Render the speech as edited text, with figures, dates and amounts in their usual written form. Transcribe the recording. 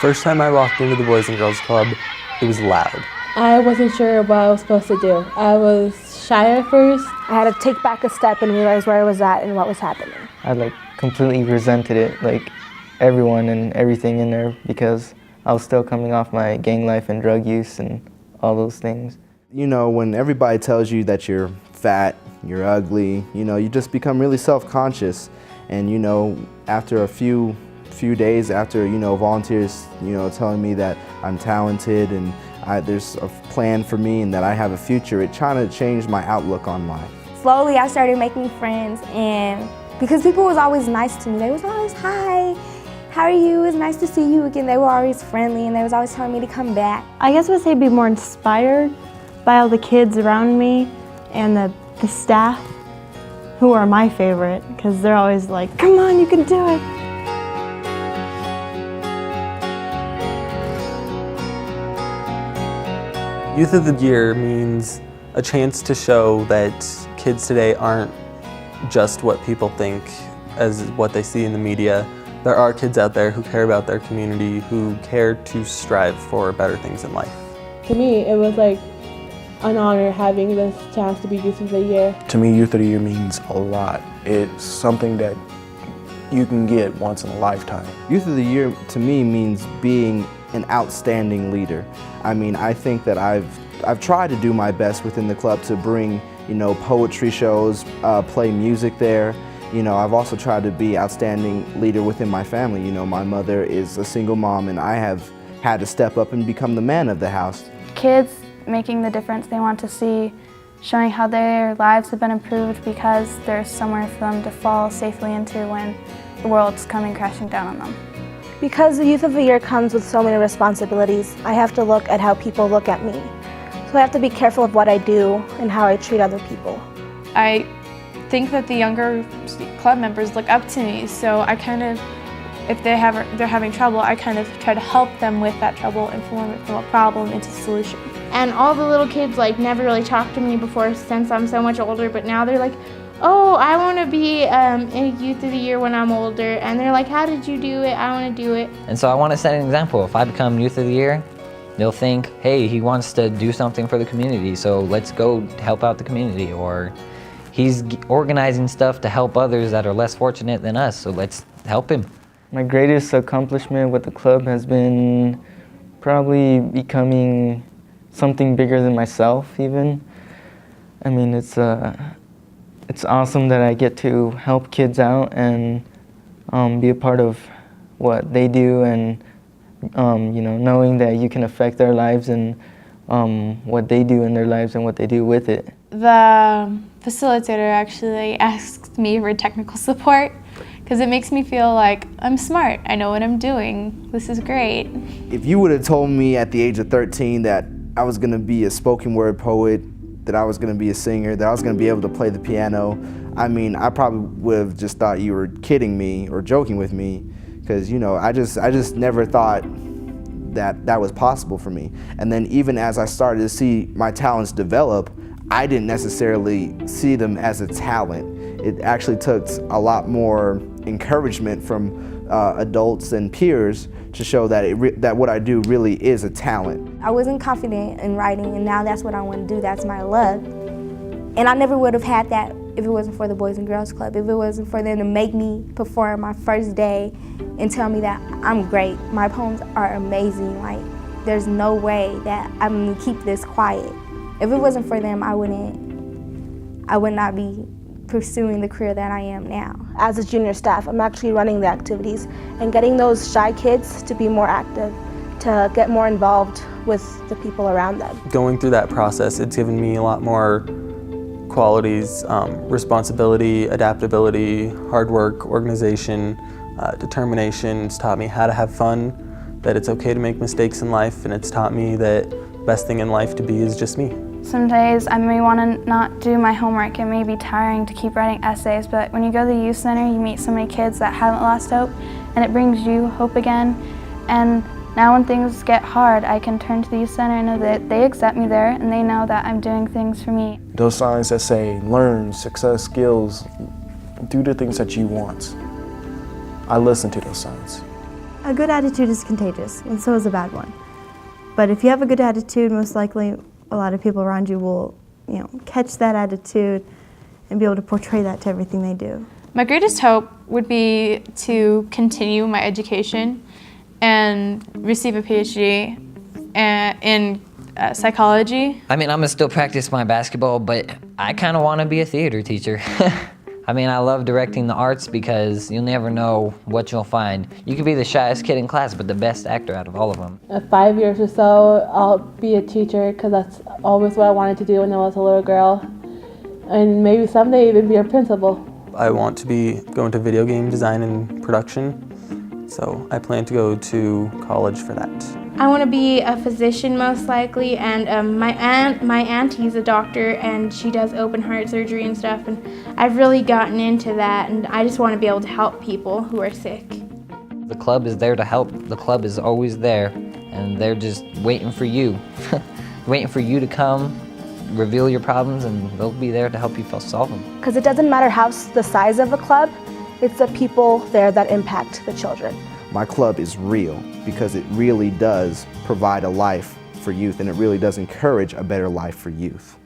First time I walked into the Boys and Girls Club, it was loud. I wasn't sure what I was supposed to do. I was shy at first. I had to take back a step and realize where I was at and what was happening. I completely resented it, everyone and everything in there, because I was still coming off my gang life and drug use and all those things. You know, when everybody tells you that you're fat, you're ugly, you just become really self-conscious. And after a few days after, volunteers, telling me that I'm talented and there's a plan for me and that I have a future, it kind of changed my outlook on life. Slowly I started making friends, and because people was always nice to me. They was always, hi, how are you? It's nice to see you again. They were always friendly and they was always telling me to come back. I guess I would say be more inspired by all the kids around me and the staff, who are my favorite, because they're always like, come on, you can do it. Youth of the Year means a chance to show that kids today aren't just what people think as what they see in the media. There are kids out there who care about their community, who care to strive for better things in life. To me, it was like an honor having this chance to be Youth of the Year. To me, Youth of the Year means a lot. It's something that you can get once in a lifetime. Youth of the Year to me means being an outstanding leader. I think that I've tried to do my best within the club to bring, poetry shows, play music there. I've also tried to be outstanding leader within my family. My mother is a single mom and I have had to step up and become the man of the house. Kids making the difference they want to see, showing how their lives have been improved because there's somewhere for them to fall safely into when the world's coming crashing down on them. Because the Youth of the Year comes with so many responsibilities, I have to look at how people look at me. So I have to be careful of what I do and how I treat other people. I think that the younger club members look up to me, so I if they're having trouble, I kind of try to help them with that trouble and form it from a problem into a solution. And all the little kids never really talked to me before since I'm so much older, but now they're like, oh, I want to be in Youth of the Year when I'm older. And they're like, how did you do it? I want to do it. And so I want to set an example. If I become Youth of the Year, they'll think, hey, he wants to do something for the community, so let's go help out the community. Or he's organizing stuff to help others that are less fortunate than us, so let's help him. My greatest accomplishment with the club has been probably becoming something bigger than myself even. It's awesome that I get to help kids out and be a part of what they do, and knowing that you can affect their lives and what they do in their lives and what they do with it. The facilitator actually asked me for technical support because it makes me feel like I'm smart. I know what I'm doing. This is great. If you would have told me at the age of 13 that I was going to be a spoken word poet, that I was going to be a singer, that I was going to be able to play the piano, I probably would have just thought you were kidding me or joking with me, because I just never thought that was possible for me. And then even as I started to see my talents develop, I didn't necessarily see them as a talent. It actually took a lot more encouragement from adults and peers to show that that what I do really is a talent. I wasn't confident in writing, and now that's what I want to do. That's my love. And I never would have had that if it wasn't for the Boys and Girls Club, if it wasn't for them to make me perform my first day and tell me that I'm great. My poems are amazing. There's no way that I'm going to keep this quiet. If it wasn't for them, I would not be pursuing the career that I am now. As a junior staff, I'm actually running the activities and getting those shy kids to be more active, to get more involved with the people around them. Going through that process, it's given me a lot more qualities, responsibility, adaptability, hard work, organization, determination. It's taught me how to have fun, that it's okay to make mistakes in life, and it's taught me that the best thing in life to be is just me. Some days I may want to not do my homework. It may be tiring to keep writing essays, but when you go to the youth center, you meet so many kids that haven't lost hope, and it brings you hope again. And now when things get hard, I can turn to the youth center and know that they accept me there, and they know that I'm doing things for me. Those signs that say, learn, success, skills, do the things that you want. I listen to those signs. A good attitude is contagious, and so is a bad one. But if you have a good attitude, most likely a lot of people around you will, catch that attitude and be able to portray that to everything they do. My greatest hope would be to continue my education and receive a PhD in psychology. I mean, I'm gonna still practice my basketball, but I kind of want to be a theater teacher. I mean, I love directing the arts because you'll never know what you'll find. You could be the shyest kid in class, but the best actor out of all of them. In 5 years or so, I'll be a teacher because that's always what I wanted to do when I was a little girl. And maybe someday even be a principal. I want to be going to video game design and production, so I plan to go to college for that. I want to be a physician most likely, and my auntie's a doctor and she does open heart surgery and stuff, and I've really gotten into that, and I just want to be able to help people who are sick. The club is there to help. The club is always there, and they're just waiting for you. Waiting for you to come, reveal your problems, and they'll be there to help you solve them. Because it doesn't matter the size of a club, it's the people there that impact the children. My club is real because it really does provide a life for youth, and it really does encourage a better life for youth.